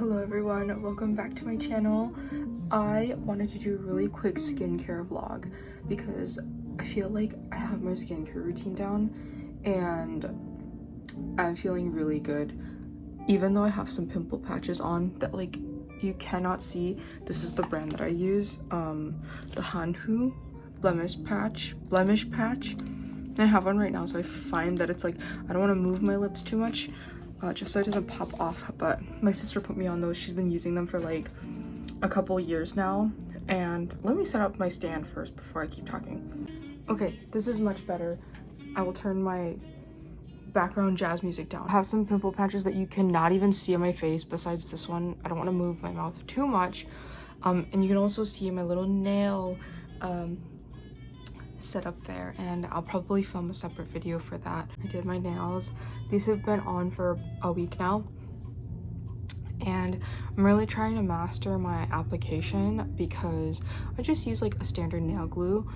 Hello everyone, welcome back to my channel. I wanted to do a really quick skincare vlog because I feel like I have my skincare routine down and I'm feeling really good. Even though I have some pimple patches on that like you cannot see. This is the brand that I use, the Hanhu blemish patch. And I have one right now, so I find that it's like I don't want to move my lips too much, just so it doesn't pop off. But my sister put me on those. She's been using them for like a couple years now. And let me set up my stand first before I keep talking. Okay, this is much better. I will turn my background jazz music down. I have some pimple patches that you cannot even see on my face besides this one. I don't want to move my mouth too much. And you can also see my little nail set up there, and I'll probably film a separate video for that. I did my nails. These have been on for a week now, and I'm really trying to master my application because I just use like a standard nail glue,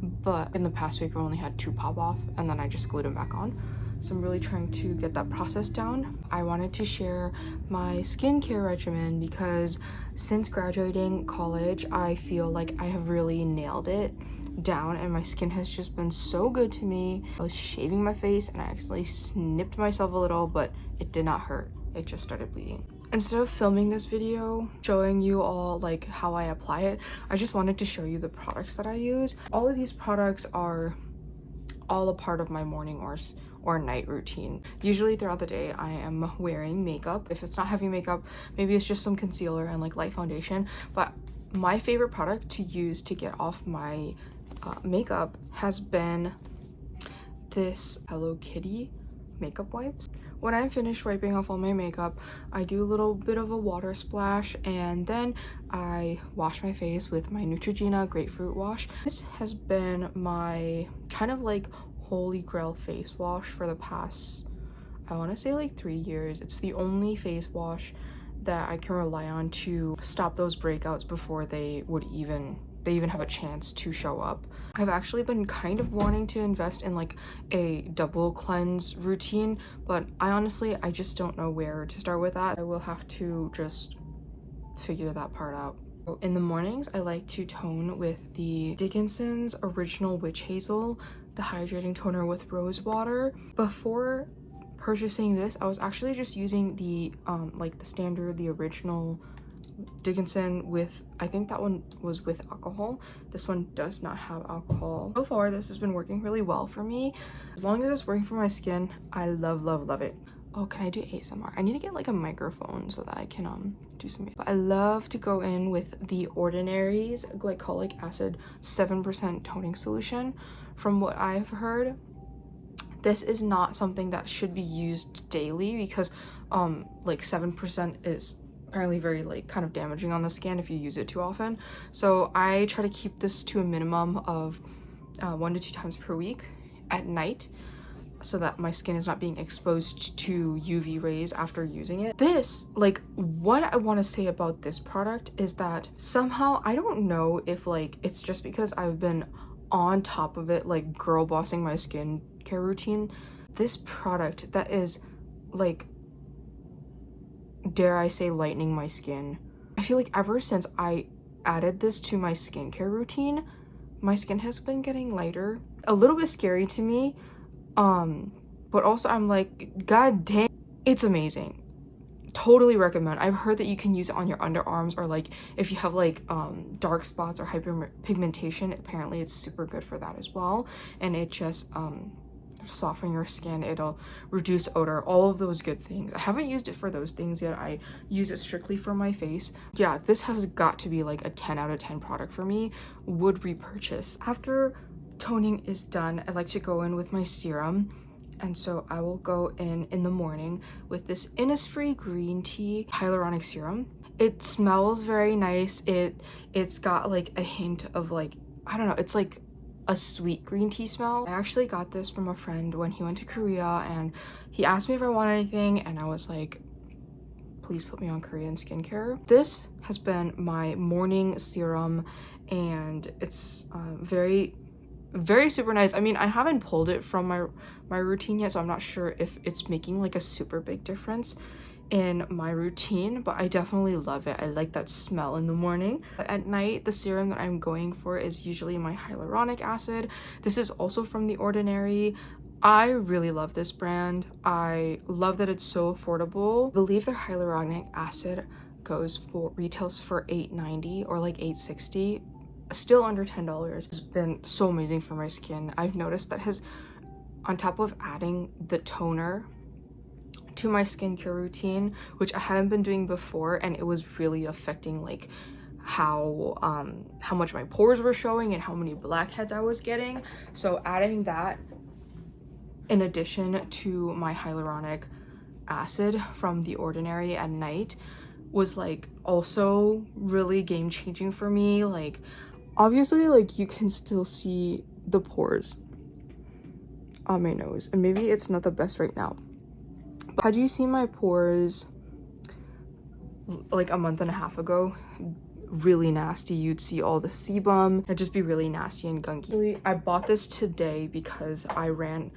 but in the past week I only had 2 pop off and then I just glued them back on. So I'm really trying to get that process down. I wanted to share my skincare regimen because since graduating college, I feel like I have really nailed it down and my skin has just been so good to me. I was shaving my face and I accidentally snipped myself a little, but it did not hurt. It just started bleeding. Instead of filming this video showing you all like how I apply it, I just wanted to show you the products that I use. All of these products are all a part of my morning or night routine. Usually throughout the day I am wearing makeup. If it's not heavy makeup, maybe it's just some concealer and like light foundation. But my favorite product to use to get off my makeup has been this Hello Kitty makeup wipes. When I'm finished wiping off all my makeup, I do a little bit of a water splash and then I wash my face with my Neutrogena grapefruit wash. This has been my kind of like holy grail face wash for the past, I want to say like 3 years. It's the only face wash that I can rely on to stop those breakouts before they even have a chance to show up. I've actually been kind of wanting to invest in like a double cleanse routine, but I just don't know where to start with that. I will have to just figure that part out. In the mornings, I like to tone with the Dickinson's Original Witch Hazel, the Hydrating Toner with rose water. Before purchasing this, I was actually just using the like the standard, the original Dickinson with, I think that one was with alcohol. This one does not have alcohol. So far this has been working really well for me. As long as it's working for my skin, I love it. Oh, can I do ASMR? I need to get like a microphone so that I can do some. But I love to go in with the Ordinary's glycolic acid 7% toning solution. From what I've heard, this is not something that should be used daily because like 7% is apparently very like kind of damaging on the skin if you use it too often. So I try to keep this to a minimum of 1 to 2 times per week at night so that my skin is not being exposed to UV rays after using it. This, like, what I want to say about this product is that somehow, I don't know if like it's just because I've been on top of it, like girl bossing my skincare routine. This product that is like, dare I say, lightening my skin. I feel like ever since I added this to my skincare routine, my skin has been getting lighter. A little bit scary to me, but also I'm like, god dang, it's amazing. Totally recommend. I've heard that you can use it on your underarms, or like if you have like dark spots or hyperpigmentation, apparently it's super good for that as well. And it just soften your skin, it'll reduce odor, all of those good things. I haven't used it for those things yet. I use it strictly for my face. Yeah, this has got to be like a 10 out of 10 product for me. Would repurchase. After toning is done, I like to go in with my serum, and so I will go in the morning with this Innisfree green tea hyaluronic serum. It smells very nice. It's got like a hint of like, I don't know, it's like a sweet green tea smell. I actually got this from a friend when he went to Korea and he asked me if I want anything and I was like, please put me on Korean skincare. This has been my morning serum and it's very super nice. I mean, I haven't pulled it from my routine yet, so I'm not sure if it's making like a super big difference in my routine, but I definitely love it. I like that smell in the morning. But at night, the serum that I'm going for is usually my hyaluronic acid. This is also from The Ordinary. I really love this brand. I love that it's so affordable. I believe their hyaluronic acid retails for $8.90 or like $8.60, still under $10. It's been so amazing for my skin. I've noticed that on top of adding the toner to my skincare routine, which I hadn't been doing before, and it was really affecting like how much my pores were showing and how many blackheads I was getting. So adding that in addition to my hyaluronic acid from The Ordinary at night was like also really game changing for me. Like obviously like you can still see the pores on my nose, and maybe it's not the best right now, but had you seen my pores like a month and a half ago, really nasty. You'd see all the sebum. It'd just be really nasty and gunky. I bought this today because I'm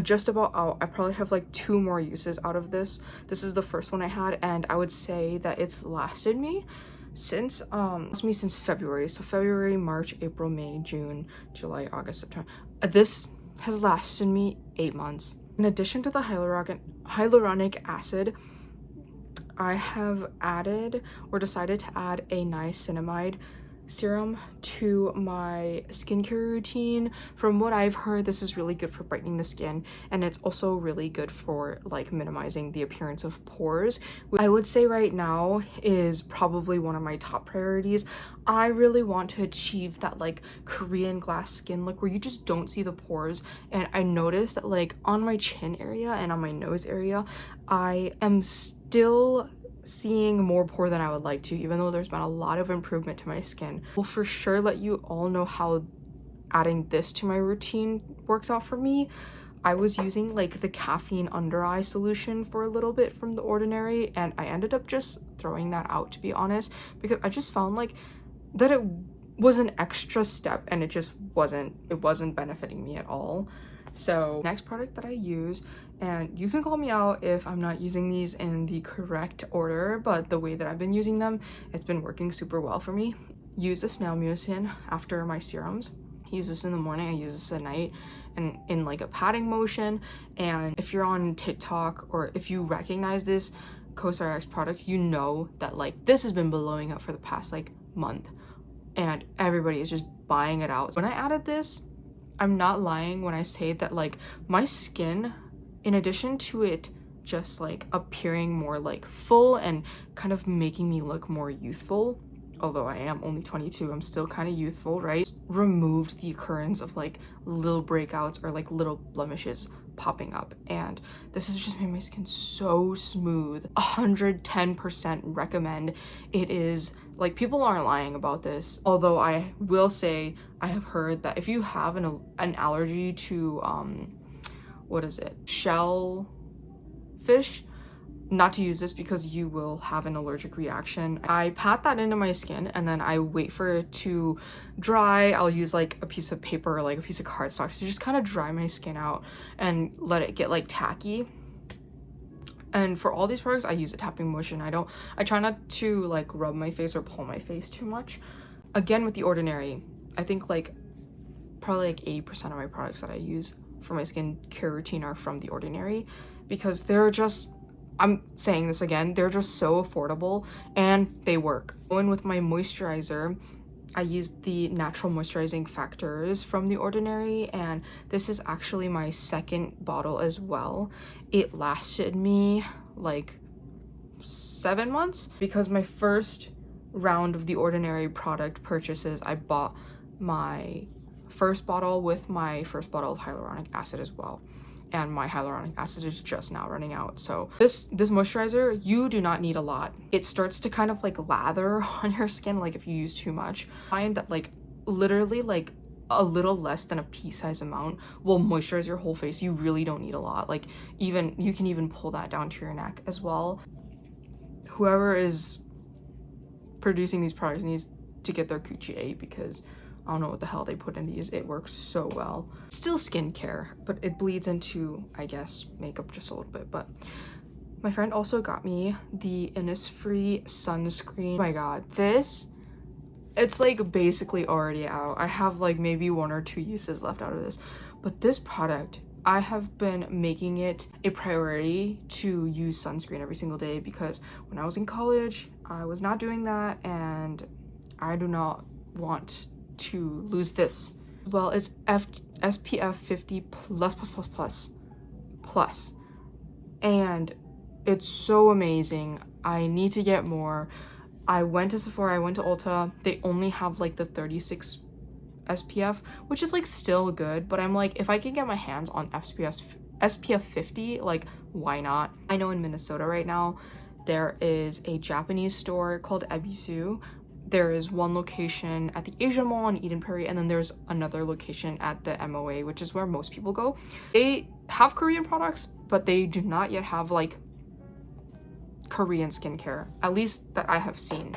just about out. I probably have like 2 more uses out of this. This is the first one I had, and I would say that it's lasted me since February. So February, March, April, May, June, July, August, September. This has lasted me 8 months. In addition to the hyaluronic acid, I have added or decided to add a niacinamide serum to my skincare routine. From what I've heard, this is really good for brightening the skin, and it's also really good for like minimizing the appearance of pores. I would say right now is probably one of my top priorities. I really want to achieve that like Korean glass skin look where you just don't see the pores, and I noticed that like on my chin area and on my nose area, I am still seeing more pore than I would like to, even though there's been a lot of improvement to my skin. Will for sure let you all know how adding this to my routine works out for me. I was using like the caffeine under eye solution for a little bit from The Ordinary, and I ended up just throwing that out, to be honest, because I just found like that it was an extra step and it wasn't benefiting me at all. So next product that I use, and you can call me out if I'm not using these in the correct order, but the way that I've been using them, it's been working super well for me. Use the snail mucin after my serums. I use this in the morning, I use this at night, and in like a patting motion. And if you're on TikTok or if you recognize this CosRX product, you know that like this has been blowing up for the past like month, and everybody is just buying it out. When I added this, I'm not lying when I say that like my skin, in addition to it just like appearing more like full and kind of making me look more youthful, although I am only 22, I'm still kind of youthful, right? Removed the occurrence of like little breakouts or like little blemishes popping up, and this has just made my skin so smooth. 110% recommend. It is like, people aren't lying about this, although I will say I have heard that if you have an allergy to shellfish, not to use this because you will have an allergic reaction. I pat that into my skin and then I wait for it to dry. I'll use like a piece of paper or like a piece of cardstock to just kind of dry my skin out and let it get like tacky. And for all these products, I use a tapping motion. I try not to like rub my face or pull my face too much. Again, with The Ordinary, I think like probably like 80% of my products that I use for my skincare routine are from The Ordinary, because they're just, I'm saying this again, they're just so affordable and they work. Going with my moisturizer, I used the natural moisturizing factors from The Ordinary, and this is actually my second bottle as well. It lasted me like 7 months, because my first round of The Ordinary product purchases, I bought my first bottle with my first bottle of hyaluronic acid as well, and my hyaluronic acid is just now running out. So this moisturizer, you do not need a lot. It starts to kind of like lather on your skin, like if you use too much. I find that like literally like a little less than a pea-sized amount will moisturize your whole face. You really don't need a lot. Like even you can even pull that down to your neck as well. Whoever is producing these products needs to get their coochie ate, because I don't know what the hell they put in these. It works so well. Still skincare, but it bleeds into, I guess, makeup just a little bit. But My friend also got me the Innisfree sunscreen. Oh my god, this, it's like basically already out. I have like maybe 1 or 2 uses left out of this, but this product, I have been making it a priority to use sunscreen every single day because when I was in college, I was not doing that, and I do not want to lose this. Well, it's SPF 50 plus, and it's so amazing. I need to get more. I went to Sephora, I went to Ulta. They only have like the 36 SPF, which is like still good, but I'm like, if I can get my hands on SPF 50, like why not? I know in Minnesota right now there is a Japanese store called Ebisu. There is one location at the Asian Mall in Eden Prairie, and then there's another location at the MOA, which is where most people go. They have Korean products, but they do not yet have like Korean skincare, at least that I have seen.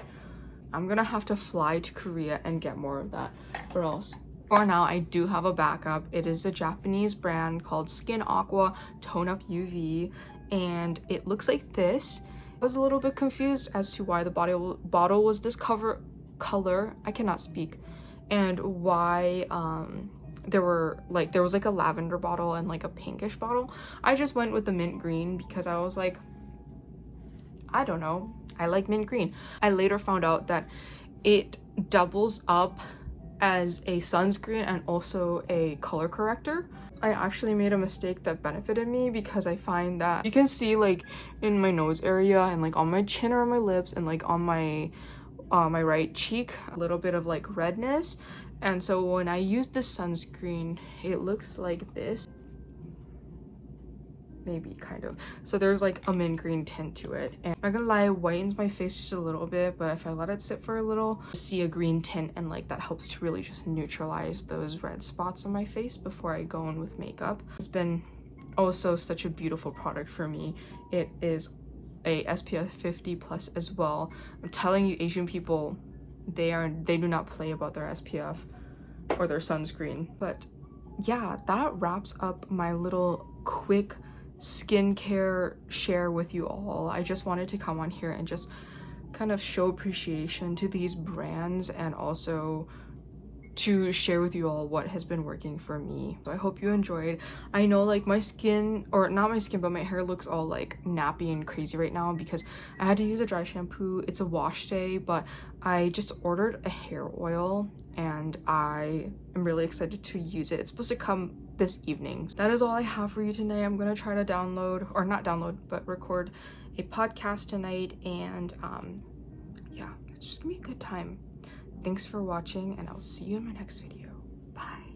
I'm gonna have to fly to Korea and get more of that, or else. For now, I do have a backup. It is a Japanese brand called Skin Aqua Tone Up UV, and it looks like this. I was a little bit confused as to why the bottle was this color. I cannot speak. And why there was like a lavender bottle and like a pinkish bottle. I just went with the mint green because I was like, I don't know, I like mint green. I later found out that it doubles up as a sunscreen and also a color corrector. I actually made a mistake that benefited me because I find that you can see like in my nose area and like on my chin or on my lips and like on my right cheek a little bit of like redness, and so when I use this sunscreen it looks like this, maybe kind of. So there's like a mint green tint to it, and I'm not gonna lie, it whitens my face just a little bit, but if I let it sit for a little, I see a green tint, and like that helps to really just neutralize those red spots on my face before I go in with makeup. It's been also such a beautiful product for me. It is a SPF 50 plus as well. I'm telling you, Asian people, they do not play about their SPF or their sunscreen. But yeah, that wraps up my little quick skincare share with you all. I just wanted to come on here and just kind of show appreciation to these brands and also to share with you all what has been working for me. So I hope you enjoyed. I know like my skin, or not my skin, but my hair looks all like nappy and crazy right now because I had to use a dry shampoo. It's a wash day, but I just ordered a hair oil and I am really excited to use it. It's supposed to come this evening. That is all I have for you today. I'm gonna try to download, or not download, but record a podcast tonight, and yeah, it's just gonna be a good time. Thanks for watching, and I'll see you in my next video. Bye.